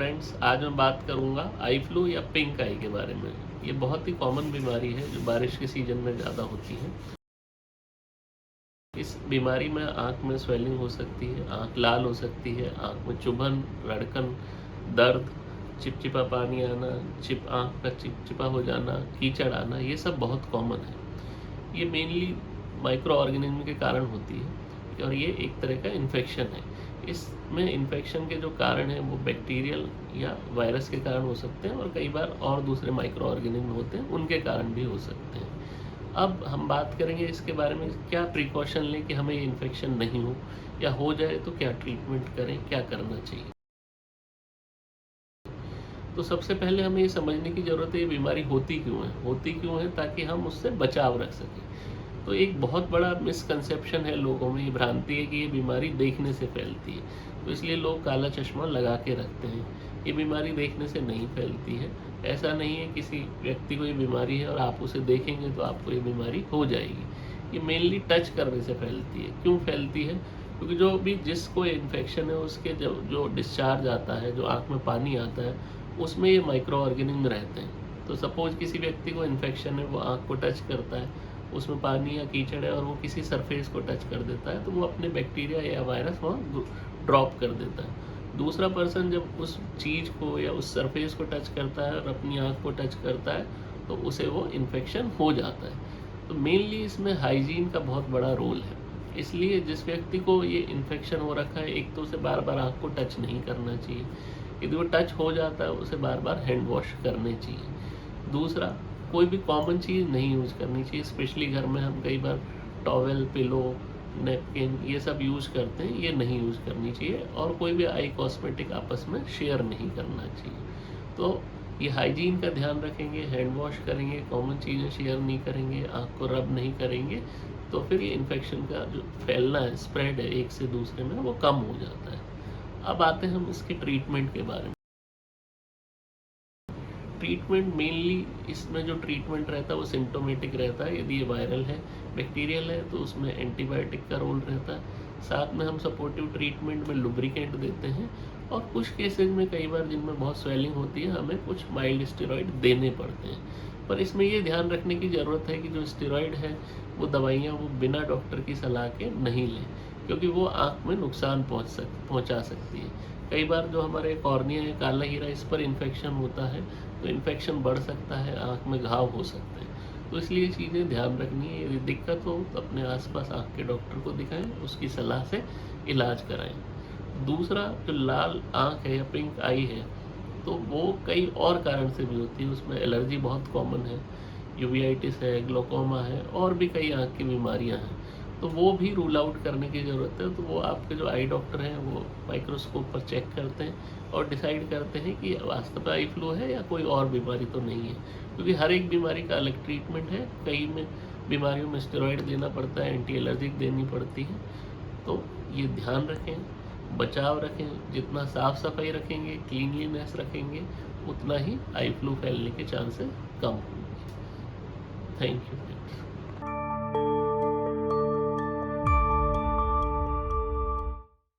Friends, आज मैं बात करूंगा आई फ्लू या पिंक आई के बारे में। ये बहुत ही कॉमन बीमारी है जो बारिश के सीजन में ज़्यादा होती है। इस बीमारी में आँख में स्वेलिंग हो सकती है, आँख लाल हो सकती है, आँख में चुभन, रड़कन, दर्द, चिपचिपा पानी आना, आँख का चिपचिपा हो जाना, कीचड़ आना, ये सब बहुत कॉमन है। ये मेनली माइक्रो ऑर्गेनिज्म के कारण होती है और ये एक तरह का इन्फेक्शन है। इसमें इन्फेक्शन के जो कारण हैं वो बैक्टीरियल या वायरस के कारण हो सकते हैं और कई बार और दूसरे माइक्रो ऑर्गेनिज्म होते हैं उनके कारण भी हो सकते हैं। अब हम बात करेंगे इसके बारे में, क्या प्रिकॉशन लें कि हमें ये इन्फेक्शन नहीं हो, या हो जाए तो क्या ट्रीटमेंट करें, क्या करना चाहिए। तो सबसे पहले हमें ये समझने की ज़रूरत है ये बीमारी होती क्यों है ताकि हम उससे बचाव रख सकें। तो एक बहुत बड़ा मिसकंसेप्शन है लोगों में, ये भ्रांति है कि ये बीमारी देखने से फैलती है, तो इसलिए लोग काला चश्मा लगा के रखते हैं। ये बीमारी देखने से नहीं फैलती है। ऐसा नहीं है किसी व्यक्ति को ये बीमारी है और आप उसे देखेंगे तो आपको ये बीमारी हो जाएगी। ये मेनली टच करने से फैलती है। क्यों फैलती है? क्योंकि जो भी जिसको इन्फेक्शन है उसके जो डिस्चार्ज आता है, जो आँख में पानी आता है, उसमें ये माइक्रो ऑर्गेनिज्म रहते हैं। तो सपोज़ किसी व्यक्ति को इन्फेक्शन है, वो आँख को टच करता है, उसमें पानी या कीचड़ है और वो किसी सरफेस को टच कर देता है, तो वो अपने बैक्टीरिया या वायरस वहाँ ड्रॉप कर देता है। दूसरा पर्सन जब उस चीज़ को या उस सरफेस को टच करता है और अपनी आँख को टच करता है, तो उसे वो इन्फेक्शन हो जाता है। तो मेनली इसमें हाइजीन का बहुत बड़ा रोल है। इसलिए जिस व्यक्ति को ये इन्फेक्शन हो रखा है, एक तो उसे बार बार आँख को टच नहीं करना चाहिए। यदि वो टच हो जाता है उसे बार बार हैंड वॉश करने चाहिए। दूसरा, कोई भी कॉमन चीज़ नहीं यूज़ करनी चाहिए। स्पेशली घर में हम कई बार टॉवेल, पिलो, नैपकिन ये सब यूज़ करते हैं, ये नहीं यूज़ करनी चाहिए। और कोई भी आई कॉस्मेटिक आपस में शेयर नहीं करना चाहिए। तो ये हाइजीन का ध्यान रखेंगे, हैंड वॉश करेंगे, कॉमन चीज़ें शेयर नहीं करेंगे, आँख को रब नहीं करेंगे, तो फिर ये इन्फेक्शन का जो फैलना है, स्प्रेड है एक से दूसरे में, वो कम हो जाता है। अब आते हैं हम इसके ट्रीटमेंट के बारे में। ट्रीटमेंट मेनली इसमें जो ट्रीटमेंट रहता है वो सिम्टोमेटिक रहता है। यदि ये वायरल है, बैक्टीरियल है, तो उसमें एंटीबायोटिक का रोल रहता है। साथ में हम सपोर्टिव ट्रीटमेंट में लुब्रिकेंट देते हैं और कुछ केसेज में कई बार जिनमें बहुत स्वेलिंग होती है हमें कुछ माइल्ड स्टेरॉइड देने पड़ते हैं। पर इसमें ये ध्यान रखने की ज़रूरत है कि जो स्टेरॉइड है वो दवाइयाँ वो बिना डॉक्टर की सलाह के नहीं लें, क्योंकि वो आँख में नुकसान पहुँचा सकती है। कई बार जो हमारे कॉर्निया है, काला हीरा, इस पर इन्फेक्शन होता है, तो इन्फेक्शन बढ़ सकता है, आँख में घाव हो सकते हैं। तो इसलिए चीज़ें ध्यान रखनी है। यदि दिक्कत हो तो अपने आसपास आँख के डॉक्टर को दिखाएं, उसकी सलाह से इलाज कराएं। दूसरा, जो लाल आँख है या पिंक आई है, तो वो कई और कारण से भी होती है। उसमें एलर्जी बहुत कॉमन है, यूवियाइटिस है, ग्लोकोमा है, और भी कई आँख की बीमारियाँ हैं। तो वो भी रूल आउट करने की ज़रूरत है। तो वो आपके जो आई डॉक्टर हैं वो माइक्रोस्कोप पर चेक करते हैं और डिसाइड करते हैं कि वास्तव में आई फ्लू है या कोई और बीमारी तो नहीं है। क्योंकि हर एक बीमारी का अलग ट्रीटमेंट है। कई में बीमारियों में स्टेरॉइड देना पड़ता है, एंटी एलर्जिक देनी पड़ती है। तो ये ध्यान रखें, बचाव रखें। जितना साफ़ सफाई रखेंगे, क्लीनलीनेस रखेंगे, उतना ही आई फ्लू फैलने के चांसेस कम होंगे। Thank you.